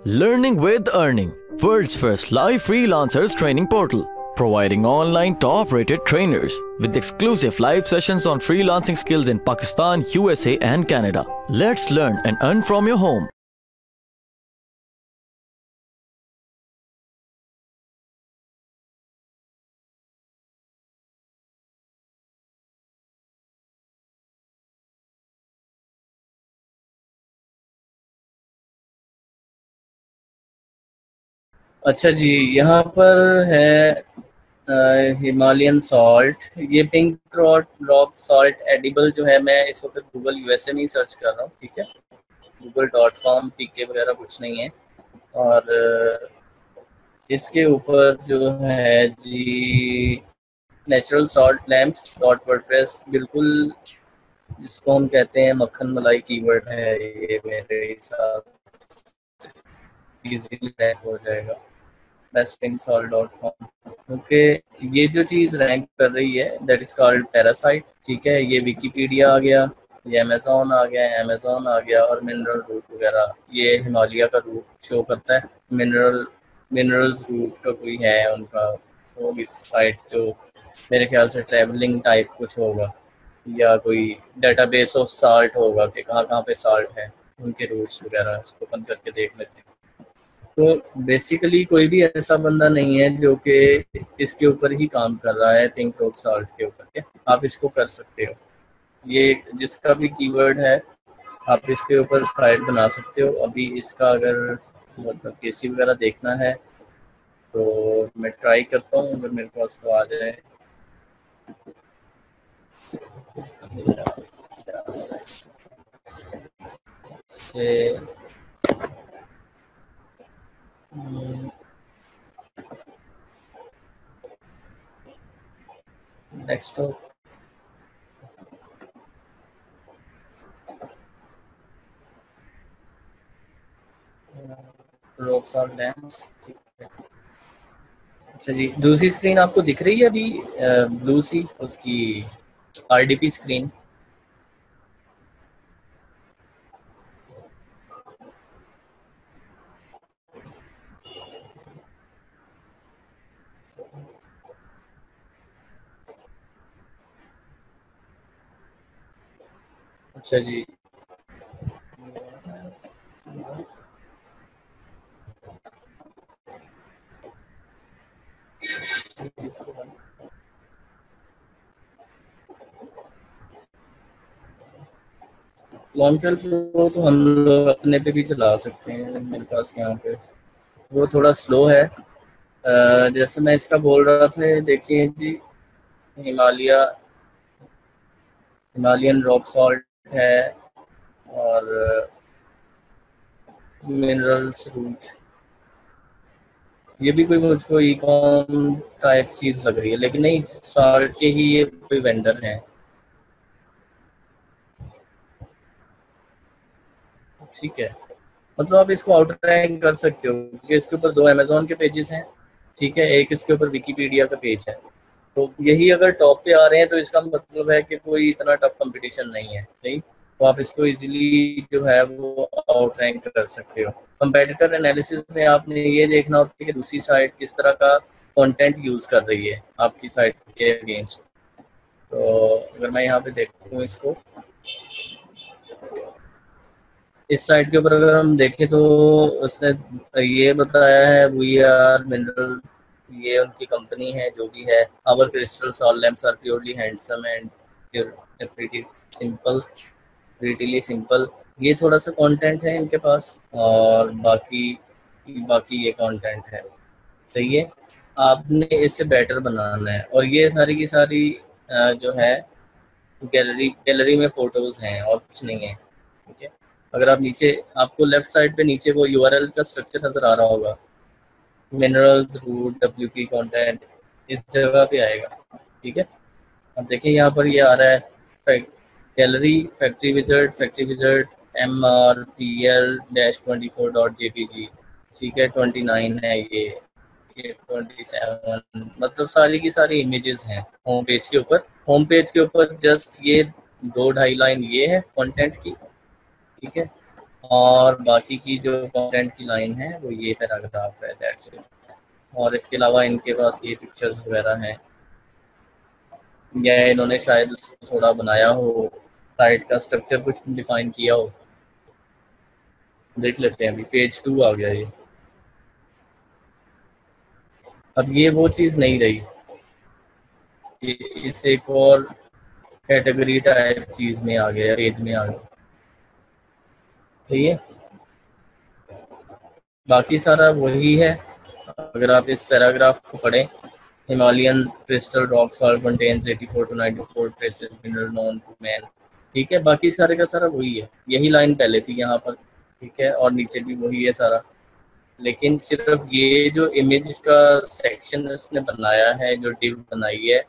Learning with Earning, world's first live freelancers training portal, providing online top-rated trainers with exclusive live sessions on freelancing skills in Pakistan, USA and Canada. Let's learn and earn from your home. अच्छा जी, यहाँ पर है Himalayan salt. ये pink rock salt edible जो है, मैं इस वक्त गूगल यूएसए में ही सर्च कर रहा हूँ। ठीक है, google.com पीके वगैरह कुछ नहीं है। और इसके ऊपर जो है जी, natural salt lamps dot WordPress, बिल्कुल जिसको हम कहते हैं मक्खन मलाई कीवर्ड है ये, मेरे हिसाब से इजीली रैंक हो जाएगा। bestpingsalt.com। ओके, ये जो चीज़ रैंक कर रही है दैट इज कॉल्ड पैरासाइट। ठीक है, ये विकीपीडिया आ गया, ये अमेजोन आ गया, अमेजोन आ गया, और मिनरल रूट वगैरह ये हिमालय का रूट शो करता है। मिनरल्स रूट का कोई है उनका वो भी साइट, जो मेरे ख्याल से ट्रैवलिंग टाइप कुछ होगा, या कोई डेटाबेस ऑफ साल्ट होगा कि कहाँ कहाँ पे साल्ट है, उनके रूट्स वगैरह इसको ओपन करके देख लेते हैं। तो बेसिकली कोई भी ऐसा बंदा नहीं है जो कि इसके ऊपर ही काम कर रहा है, पिंक रॉक सॉल्ट के ऊपर के। आप इसको कर सकते हो, ये जिसका भी कीवर्ड है आप इसके ऊपर साइट बना सकते हो। अभी इसका अगर मतलब केसी वगैरह देखना है तो मैं ट्राई करता हूँ, अगर मेरे पास तो आ जाए। Next rock salt lamps. अच्छा जी, दूसरी स्क्रीन आपको दिख रही है अभी, ब्लू सी उसकी आरडीपी स्क्रीन। अच्छा जी, लॉन्ग टेल प्रो तो हम लोग अपने पे भी चला सकते हैं, मेरे पास यहाँ पे वो थोड़ा स्लो है। जैसे मैं इसका बोल रहा था, देखिए जी, हिमालयन रॉक सॉल्ट है, और मिनरल्स रूट, ये भी कोई मुझको ई कॉम टाइप चीज़ लग रही है, लेकिन नहीं, सॉल्ट के ही ये कोई वेंडर हैं। ठीक है, मतलब आप इसको आउट रैंक कर सकते हो, क्योंकि इसके ऊपर 2 अमेजोन के पेजेस हैं। ठीक है, एक इसके ऊपर विकीपीडिया का पेज है। तो यही अगर टॉप पे आ रहे हैं तो इसका मतलब है कि कोई इतना टफ कंपटीशन नहीं है, नहीं तो आप इसको इजीली जो है वो आउट रैंक कर सकते हो। कंपेटिटर एनालिसिस में आपने ये देखना होता है कि दूसरी साइट किस तरह का कंटेंट यूज कर रही है आपकी साइट के अगेंस्ट। तो अगर मैं यहाँ पे देखूँ इसको, इस साइट के ऊपर अगर हम देखें तो उसने ये बताया है, वी आर मिनरल, ये उनकी कंपनी है जो भी है। Our crystal salt lamps are purely handsome and pretty simple, prettily simple. ये थोड़ा सा कंटेंट है इनके पास, और बाकी बाकी ये कंटेंट है। तो ये आपने इससे बेटर बनाना है। और ये सारी की सारी जो है गैलरी में फोटोज हैं और कुछ नहीं है। ठीक है, अगर आप नीचे, आपको लेफ्ट साइड पे नीचे वो यूआरएल का स्ट्रक्चर नजर आ रहा होगा, मिनरल्स रूट डब्ल्यूपी कंटेंट, इस जगह पे आएगा। ठीक है, अब देखिए यहाँ पर ये आ रहा है गैलरी फैक्ट्री विजिट MRPL-24.jpg। ठीक है, 29 है ये 27, मतलब सारी की सारी इमेजेस हैं होम पेज के ऊपर। होम पेज के ऊपर जस्ट ये 2-2.5 लाइन ये है कंटेंट की। ठीक है, और बाकी की जो कंटेंट की लाइन है वो ये पैराग्राफ है, दैट्स इट। और इसके अलावा इनके पास ये पिक्चर्स वगैरह हैं, या इन्होंने शायद उसको थोड़ा बनाया हो, साइट का स्ट्रक्चर कुछ डिफाइन किया हो। देख लेते हैं, अभी पेज 2 आ गया ये। अब ये वो चीज़ नहीं रही, ये इस एक और कैटेगरी टाइप चीज़ में आ गया, पेज में आ गया। ठीक है, बाकी सारा वही है। अगर आप इस पैराग्राफ को पढ़ें, Himalayan crystal rock salt contains 84 to 94 traces mineral known to man. ठीक है, बाकी सारे का सारा वही है, यही लाइन पहले थी यहाँ पर। ठीक है, और नीचे भी वही है सारा, लेकिन सिर्फ ये जो इमेज का सेक्शन उसने बनाया है, जो डिव बनाई है,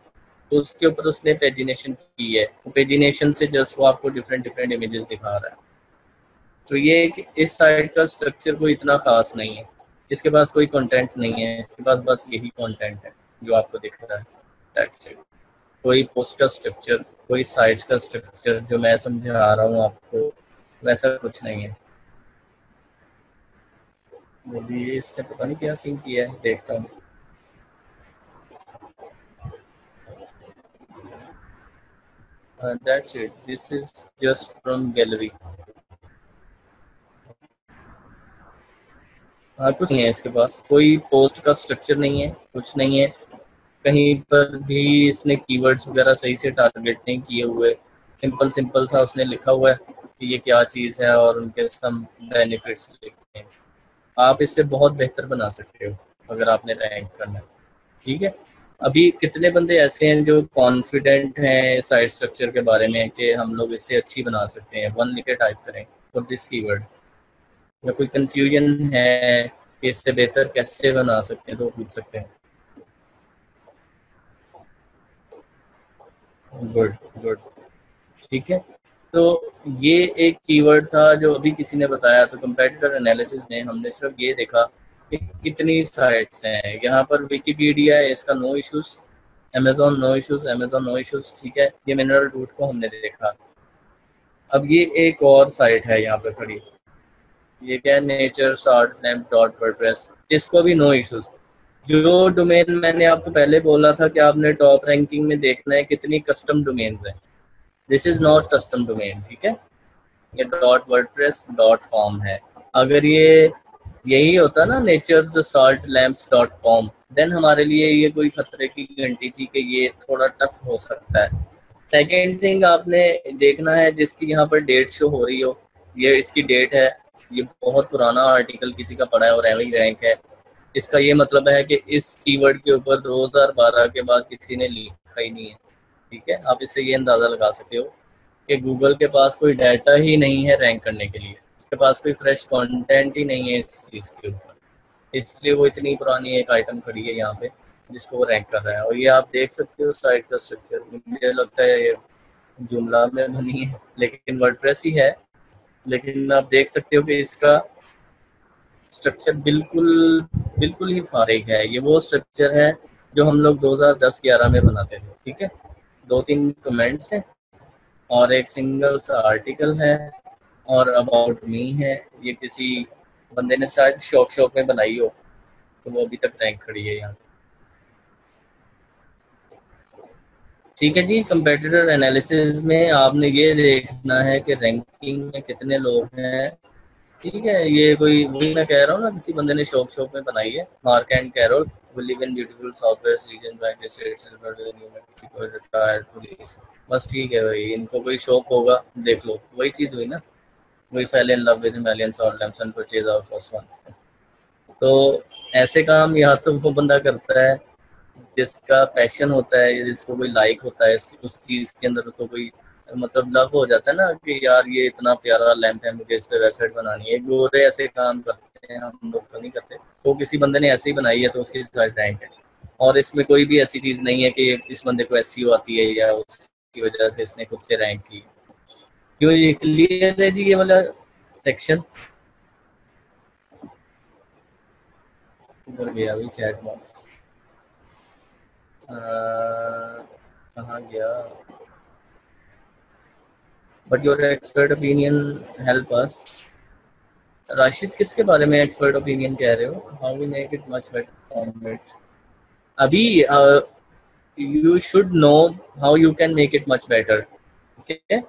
तो उसके ऊपर उसने पेजिनेशन की है। पेजिनेशन से जस्ट वो आपको डिफरेंट डिफरेंट इमेजेस दिखा रहा है। तो ये इस साइट का स्ट्रक्चर कोई इतना खास नहीं है, इसके पास कोई कंटेंट नहीं है, इसके पास बस यही कंटेंट है जो आपको दिख रहा है, दैट्स इट। कोई पोस्ट का स्ट्रक्चर, कोई साइट्स का स्ट्रक्चर जो मैं समझा रहा हूँ आपको, वैसा कुछ नहीं है। अभी इसने पता नहीं क्या सीन किया है, देखता हूँ। That's it. This is just from gallery. हाँ, कुछ नहीं है इसके पास, कोई पोस्ट का स्ट्रक्चर नहीं है, कुछ नहीं है। कहीं पर भी इसने कीवर्ड्स वगैरह सही से टारगेट नहीं किए हुए, सिंपल सिंपल सा उसने लिखा हुआ है कि ये क्या चीज़ है और उनके सम बेनिफिट्स लिखे हैं। आप इससे बहुत बेहतर बना सकते हो अगर आपने रैंक करना है। ठीक है, अभी कितने बंदे ऐसे हैं जो कॉन्फिडेंट हैं साइट स्ट्रक्चर के बारे में कि हम लोग इससे अच्छी बना सकते हैं, वन लिखे टाइप करें फॉर दिस कीवर्ड, या कोई कंफ्यूजन है कि इससे बेहतर कैसे बना सकते हैं तो पूछ सकते हैं। गुड गुड, ठीक है। तो ये एक कीवर्ड था जो अभी किसी ने बताया, तो कंपेटिटर एनालिसिस में हमने सिर्फ ये देखा कि कितनी साइट्स हैं। यहाँ पर विकिपीडिया है, इसका no issues, Amazon no issues, Amazon no issues, ठीक है। ये मिनरल रूट को हमने देखा। अब ये एक और साइट है यहाँ पे खड़ी, ये क्या है, nature short lamp dot WordPress, इसको भी नो इश्यूज। जो डोमेन मैंने आपको पहले बोला था कि आपने टॉप रैंकिंग में देखना है कितनी कस्टम डोमेन्स हैं, this is not custom domain, ठीक है। ये डॉट वर्डप्रेस डॉट कॉम है। अगर ये यही होता ना nature's salt lamps dot com, then हमारे लिए ये कोई खतरे की घंटी थी कि ये थोड़ा टफ हो सकता है। सेकेंड थिंग आपने देखना है, जिसकी यहाँ पर डेट शो हो रही हो, ये इसकी डेट है, ये बहुत पुराना आर्टिकल किसी का पढ़ा है और एवरी रैंक है। इसका ये मतलब है कि इस कीवर्ड के ऊपर 2012 के बाद किसी ने लिखा ही नहीं है, ठीक है। आप इससे ये अंदाज़ा लगा सकते हो कि गूगल के पास कोई डाटा ही नहीं है रैंक करने के लिए, उसके पास कोई फ्रेश कंटेंट ही नहीं है इस चीज़ के ऊपर, इसलिए वो इतनी पुरानी एक आइटम खड़ी है यहाँ पे जिसको वो रैंक कर रहा है। और ये आप देख सकते हो साइट का स्ट्रक्चर, मुझे लगता है ये जुमला में बनी है लेकिन वर्डप्रेस ही है, लेकिन आप देख सकते हो कि इसका स्ट्रक्चर बिल्कुल बिल्कुल ही फारिग है। ये वो स्ट्रक्चर है जो हम लोग 2010-11 में बनाते थे, ठीक है। 2-3 कमेंट्स हैं और एक सिंगल सा आर्टिकल है और अबाउट मी है। ये किसी बंदे ने शायद शौक में बनाई हो, तो वो अभी तक रैंक खड़ी है यहाँ। ठीक है जी, कंपेटिटर एनालिसिस में आपने ये देखना है कि रैंकिंग में कितने लोग हैं, ठीक है। ये कोई वही मैं कह रहा हूँ ना, किसी बंदे ने शौक में बनाई है, Mark and Carol, who live in beautiful southwest region United States, New Mexico, retired police। बस ठीक है भाई, इनको कोई शौक होगा, देख लो वही चीज़ हुई ना, वही fell in love with Himalayan salt lamps and purchase our first one। तो ऐसे काम या तो वो बंदा करता है जिसका पैशन होता है, जिसको कोई लाइक होता है उस चीज़ के अंदर, उसको कोई मतलब लव हो जाता है ना कि यार ये इतना प्यारा लैंप है, मुझे इस पे वेबसाइट बनानी है। गोरे ऐसे काम करते हैं, हम लोग तो नहीं करते। तो किसी बंदे ने ऐसे ही बनाई है तो उसकी साइट रैंक है, और इसमें कोई भी ऐसी चीज़ नहीं है कि इस बंदे को एसईओ आती है या उसकी वजह से इसने खुद से रैंक की। क्यों, ये क्लियर है जी ये वाला सेक्शन? उधर गया अभी चैट बॉक्स, कहाँ गया? But your expert opinion help us Rashid किसके बारे में एक्सपर्ट ओपिनियन कह रहे हो? How we make it much better? अभी you should know how you can make it much better. ठीक है,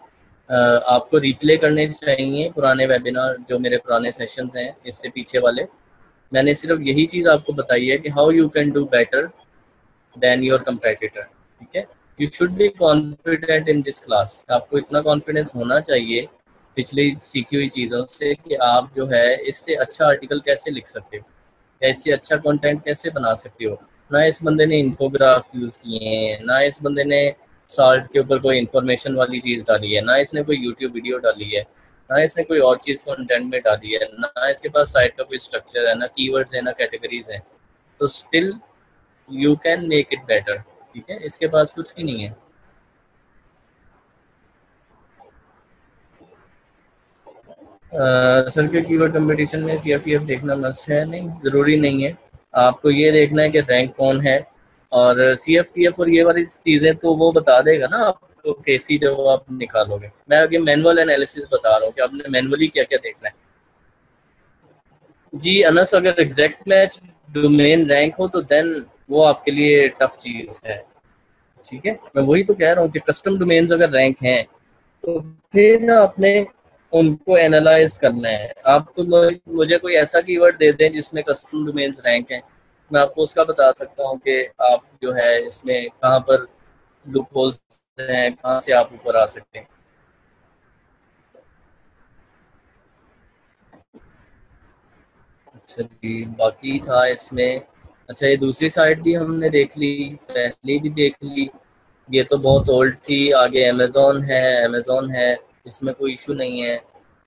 आपको रिप्ले करने चाहिए पुराने वेबिनार, जो मेरे पुराने सेशंस हैं इससे पीछे वाले। मैंने सिर्फ यही चीज़ आपको बताई है कि how you can do better than your competitor. ठीक है, you should be confident in this class. आपको इतना कॉन्फिडेंस होना चाहिए पिछली सीखी हुई चीज़ों से कि आप जो है इससे अच्छा आर्टिकल कैसे लिख सकते हो, या इससे अच्छा कंटेंट कैसे बना सकते हो। ना इस बंदे ने इन्फोग्राफ यूज़ किए हैं, ना इस बंदे ने साल्ट के ऊपर कोई इन्फॉर्मेशन वाली चीज़ डाली है, ना इसने कोई यूट्यूब वीडियो डाली है, ना इसने कोई और चीज़ कंटेंट में डाली है, ना इसके पास साइट का कोई स्ट्रक्चर है, ना कीवर्ड्स है, ना कैटेगरीज हैं। तो still you can make it better. ठीक है, इसके पास कुछ भी नहीं है। सर के कीवर्ड कंपटीशन में CFTF देखना मस्ट है? नहीं, ज़रूरी नहीं है। आपको ये देखना है कि रैंक कौन है, और CFTF और ये वाली चीज़ें तो वो बता देगा ना आपको, केसी जब आप निकालोगे। मैं आगे मैनुअल एनालिसिस बता रहा हूँ कि आपने मैनुअली क्या क्या देखना है। जी अनस, अगर एग्जैक्ट मैच डोमेन रैंक हो तो देन वो आपके लिए टफ चीज़ है। ठीक है, मैं वही तो कह रहा हूँ कि कस्टम डोमेन्स अगर रैंक हैं तो फिर आपने उनको एनालाइज करना है। आप तो मुझे कोई ऐसा कीवर्ड दे दें जिसमें कस्टम डोमेन्स रैंक हैं, मैं आपको उसका बता सकता हूँ कि आप जो है इसमें कहाँ पर लूप होल्स हैं, कहाँ से आप ऊपर आ सकते हैं। अच्छा जी, बाकी था इसमें। अच्छा, ये दूसरी साइट भी हमने देख ली, पहले भी देख ली। ये तो बहुत ओल्ड थी। आगे अमेज़ॉन है, अमेज़ॉन है, इसमें कोई इशू नहीं है।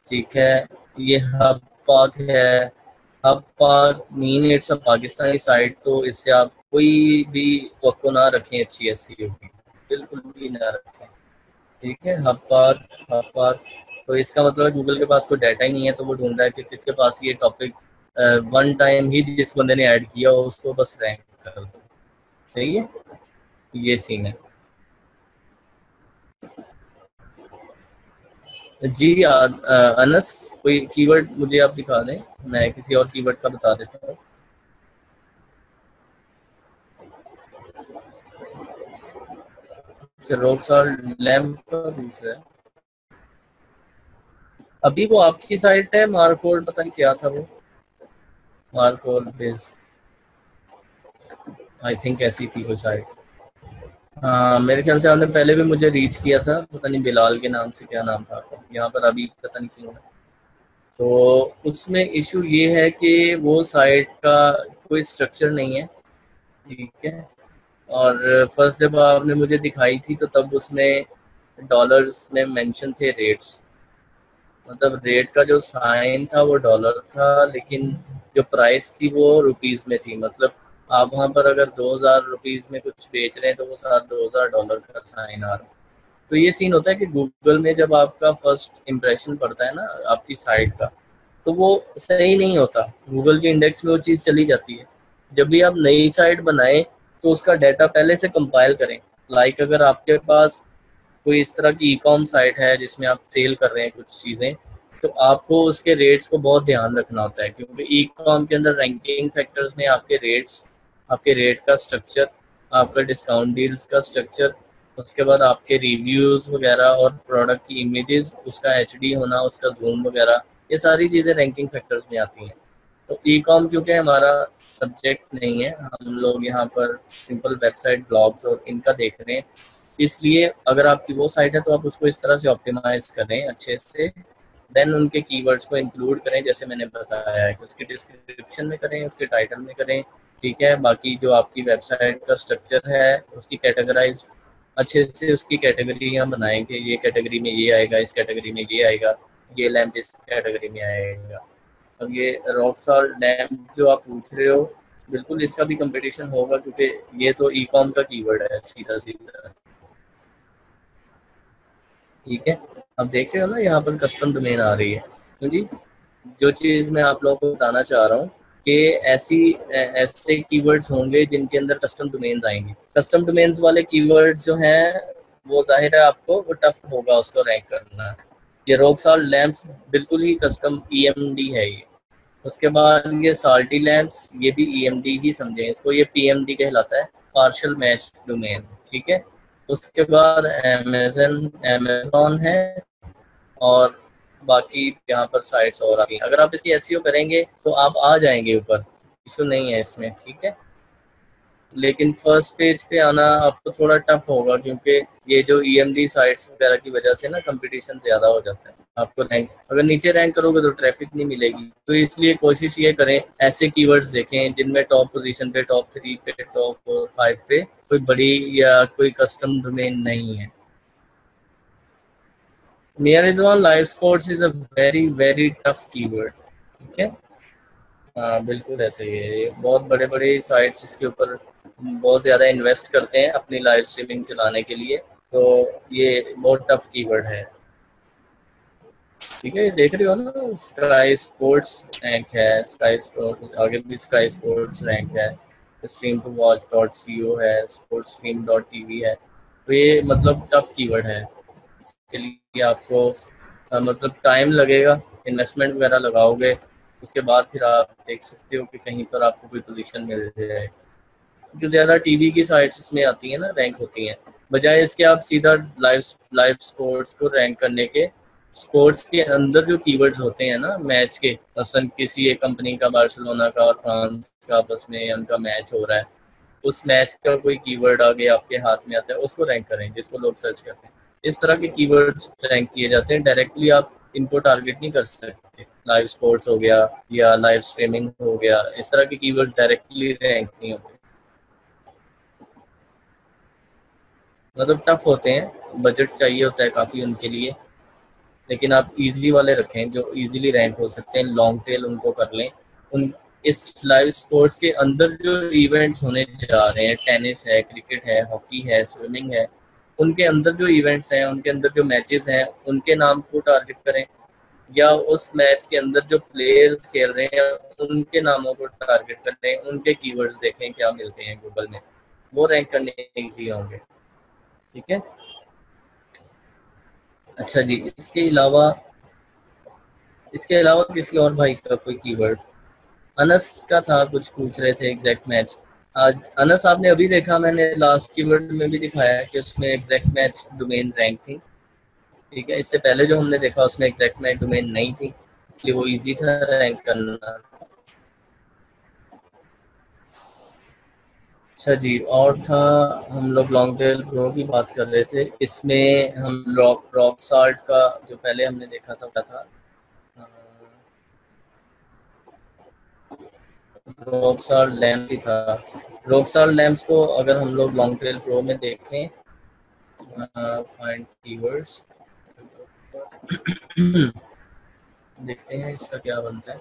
ठीक है, ये हब पाक है। हब पाक mean it's a Pakistani site, तो इससे आप कोई भी वक्को ना रखें अच्छी SEO की, बिल्कुल भी ना रखें। ठीक है, हब पाक तो इसका मतलब है गूगल के पास कोई डाटा ही नहीं है, तो वो ढूंढ रहा है कि किसके पास ये टॉपिक वन टाइम ही जिस बंदे ने ऐड किया हो उसको बस रैंक कर दो। सही है, ये सीन है। जी अनस, कोई कीवर्ड मुझे आप दिखा दें, मैं किसी और कीवर्ड का बता देता हूँ। रॉक सॉल्ट लैम्प का दूसरा है। अभी वो आपकी साइट है मार्कोड, पता नहीं क्या था वो, मार्कोड बेस, आई थिंक ऐसी थी वो साइट। हाँ, मेरे ख्याल से आपने पहले भी मुझे रीच किया था, पता नहीं बिलाल के नाम से, क्या नाम था आपका यहाँ पर, अभी पता नहीं क्यों है। तो उसमें इशू ये है कि वो साइट का कोई स्ट्रक्चर नहीं है। ठीक है, और फर्स्ट जब आपने मुझे दिखाई थी तो तब उसमें डॉलर्स में मेंशन थे रेट्स, मतलब रेट का जो साइन था वो डॉलर था, लेकिन जो प्राइस थी वो रुपीस में थी। मतलब आप वहाँ पर अगर 2000 रुपीस में कुछ बेच रहे हैं तो वो साथ $2000 का साइन आ रहा है। तो ये सीन होता है कि गूगल में जब आपका फर्स्ट इम्प्रेशन पड़ता है ना आपकी साइट का, तो वो सही नहीं होता, गूगल के इंडेक्स में वो चीज़ चली जाती है। जब भी आप नई साइट बनाएं तो उसका डाटा पहले से कंपाइल करें। लाइक अगर आपके पास कोई इस तरह की ई-कॉम साइट है जिसमें आप सेल कर रहे हैं कुछ चीज़ें, तो आपको उसके रेट्स को बहुत ध्यान रखना होता है, क्योंकि ई-कॉम के अंदर रैंकिंग फैक्टर्स में आपके रेट्स, आपके रेट का स्ट्रक्चर, आपका डिस्काउंट डील्स का स्ट्रक्चर, उसके बाद आपके रिव्यूज़ वगैरह और प्रोडक्ट की इमेजेस, उसका HD होना, उसका जूम वगैरह, ये सारी चीज़ें रैंकिंग फैक्टर्स में आती हैं। तो ई-कॉम क्योंकि हमारा सब्जेक्ट नहीं है, हम लोग यहाँ पर सिंपल वेबसाइट, ब्लॉग्स और इनका देख रहे हैं, इसलिए अगर आपकी वो साइट है तो आप उसको इस तरह से ऑप्टिमाइज करें अच्छे से, देन उनके कीवर्ड्स को इंक्लूड करें जैसे मैंने बताया है कि उसके डिस्क्रिप्शन में करें, उसके टाइटल में करें। ठीक है, बाकी जो आपकी वेबसाइट का स्ट्रक्चर है उसकी कैटेगराइज अच्छे से, उसकी कैटेगरियाँ बनाएं कि ये कैटेगरी में ये आएगा, इस कैटेगरी में ये आएगा, ये लैम्प इस कैटेगरी में आएगा। अब ये रॉक सॉल्ट लैम्प जो आप पूछ रहे हो, बिल्कुल इसका भी कंपटीशन होगा, क्योंकि ये तो ई-कॉम का कीवर्ड है सीधा सीधा। ठीक है, अब देख रहे हो ना यहाँ पर कस्टम डोमेन आ रही है, क्योंकि जो चीज़ मैं आप लोगों को बताना चाह रहा हूँ कि ऐसे कीवर्ड्स होंगे जिनके अंदर कस्टम डोमेन्स आएंगे। कस्टम डोमेन्स वाले कीवर्ड्स जो हैं वो जाहिर है आपको वो टफ होगा उसको रैंक करना। ये रॉक सॉल्ट लैंप्स बिल्कुल ही कस्टम EMD है ये। उसके बाद ये साल्टी लैंप्स, ये भी EMD ही समझें इसको, ये PMD कहलाता है, पार्शियल मैच डोमेन, ठीक है। उसके बाद अमेजन है, और बाकी यहाँ पर साइट्स और आती हैं। अगर आप इसकी SEO करेंगे तो आप आ जाएंगे ऊपर, इशू नहीं है इसमें, ठीक है। लेकिन फर्स्ट पेज पे आना आपको थोड़ा टफ होगा, क्योंकि ये जो EMD साइट्स वगैरह की वजह से ना कंपटीशन ज़्यादा हो जाता है। आपको रैंक, अगर नीचे रैंक करोगे तो ट्रैफिक नहीं मिलेगी, तो इसलिए कोशिश ये करें ऐसे कीवर्ड्स देखें जिनमें टॉप पोजीशन पे, टॉप 3 पे, टॉप 5 पे कोई बड़ी या कोई कस्टम डोमेन नहीं है। Near live sports is a very very tough keyword, ठीक है। हाँ बिल्कुल ऐसे ही है, ये बहुत बड़े बड़े साइट्स इसके ऊपर बहुत ज़्यादा इन्वेस्ट करते हैं अपनी लाइव स्ट्रीमिंग चलाने के लिए, तो ये बहुत टफ कीवर्ड है, ठीक है। देख रहे हो ना, स्काई स्पोर्ट्स रैंक है, स्काई स्पोर्ट्स आगे भी स्काई स्पोर्ट्स रैंक है, stream to watch dot CO है, स्पोर्ट्स स्ट्रीम .TV है, तो ये मतलब टफ कीवर्ड है। इसके लिए आपको मतलब टाइम लगेगा, इन्वेस्टमेंट वगैरह लगाओगे, उसके बाद फिर आप देख सकते हो कि कहीं पर आपको कोई पोजीशन मिल जाए। जो ज़्यादा टीवी की साइट्स इसमें आती हैं ना, रैंक होती हैं, बजाय इसके आप सीधा लाइव लाइव स्पोर्ट्स को रैंक करने के, स्पोर्ट्स के अंदर जो कीवर्ड्स होते हैं ना मैच के, मसलन किसी एक कंपनी का, बार्सिलोना का और फ्रांस का आपस में उनका मैच हो रहा है, उस मैच का कोई कीवर्ड आगे आपके हाथ में आता है, उसको रैंक करें जिसको लोग सर्च करते हैं। इस तरह के कीवर्ड्स रैंक किए जाते हैं, डायरेक्टली आप इनको टारगेट नहीं कर सकते। लाइव स्पोर्ट्स हो गया या लाइव स्ट्रीमिंग हो गया, इस तरह के कीवर्ड डायरेक्टली रैंक नहीं होते, मतलब टफ होते हैं, बजट चाहिए होता है काफ़ी उनके लिए। लेकिन आप इजीली वाले रखें जो इजीली रैंक हो सकते हैं, लॉन्ग टेल उनको कर लें। उन इस लाइव स्पोर्ट्स के अंदर जो इवेंट्स होने जा रहे हैं, टेनिस है, क्रिकेट है, हॉकी है, स्विमिंग है, उनके अंदर जो इवेंट्स हैं, उनके अंदर जो मैचेस हैं, उनके नाम को टारगेट करें, या उस मैच के अंदर जो प्लेयर्स खेल रहे हैं उनके नामों को टारगेट करें, उनके कीवर्ड्स देखें क्या मिलते हैं गूगल में, वो रैंक करने ईजी होंगे, ठीक है। अच्छा जी, इसके अलावा किसी और भाई का कोई कीवर्ड, अनस का था, कुछ पूछ रहे थे एग्जैक्ट मैच। आज अनस आपने अभी देखा, मैंने लास्ट कीवर्ड में भी दिखाया कि उसमें एग्जैक्ट मैच डोमेन रैंक थी, ठीक है। इससे पहले जो हमने देखा उसमें एग्जैक्ट मैच डोमेन नहीं थी, इसलिए वो इजी था रैंक करना। अच्छा जी, और था, हम लोग लॉन्ग टेल प्रो की बात कर रहे थे, इसमें हम रॉक साल्ट का जो पहले हमने देखा था, क्या था, रॉकसार लैम्प्स ही था। रॉकसार लैम्प्स को अगर हम लोग लॉन्ग टेल प्रो में देखें, फाइंड कीवर्ड्स देखते हैं इसका क्या बनता है।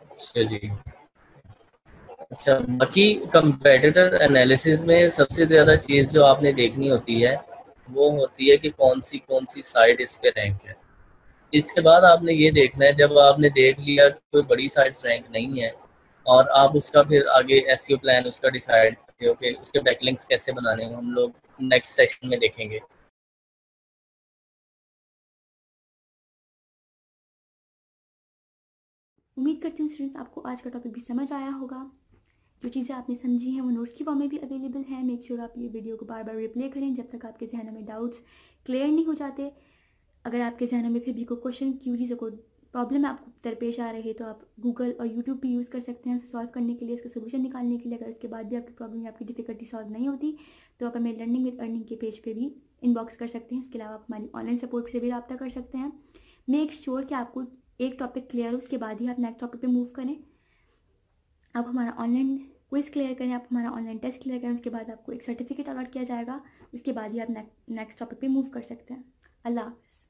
अच्छा जी, अच्छा, बाकी कंपेटिटर एनालिसिस में सबसे ज़्यादा चीज़ जो आपने देखनी होती है वो होती है कि कौन सी साइट इस पे रैंक है। इसके बाद आपने ये देखना है, जब आपने देख लिया कि कोई बड़ी साइट्स रैंक नहीं है, और आप उसका फिर आगे SEO प्लान उसका डिसाइड करते हो कि उसके बैकलिंक्स कैसे बनाने हैं, हम लोग नेक्स्ट सेशन में देखेंगे। उम्मीद करती हूँ स्टूडेंट्स आपको आज का टॉपिक भी समझ आया होगा। जो चीज़ें आपने समझी हैं वो नोट्स की फॉर्म में भी अवेलेबल है। मेक श्योर आप ये वीडियो को बार बार रिप्ले करें जब तक आपके जहनों में डाउट्स क्लियर नहीं हो जाते। अगर आपके जहनों में फिर भी कोई क्वेश्चन, क्यूरीज या कोई प्रॉब्लम आपको दरपेश आ रही है तो आप गूगल और यूट्यूब भी यूज़ कर सकते हैं उसे सॉल्व करने के लिए, इसका सोल्यूशन निकालने के लिए। अगर उसके बाद भी आपकी प्रॉब्लम या आपकी डिफिकल्टी सॉल्व नहीं होती तो आप हमें लर्निंग विद अर्निंग के पेज पे भी इनबॉक्स कर सकते हैं। उसके अलावा आप हमारी ऑनलाइन सपोर्ट से भी रब्ता कर सकते हैं। मेक श्योर कि आपको एक टॉपिक क्लियर हो, उसके बाद ही आप नेक्स्ट टॉपिक पे मूव करें। आप हमारा ऑनलाइन क्विज क्लियर करें, आप हमारा ऑनलाइन टेस्ट क्लियर करें, उसके बाद आपको एक सर्टिफिकेट अलॉट किया जाएगा, उसके बाद ही आप नेक्स्ट टॉपिक पे मूव कर सकते हैं। अल्लाह हाफ़िज़।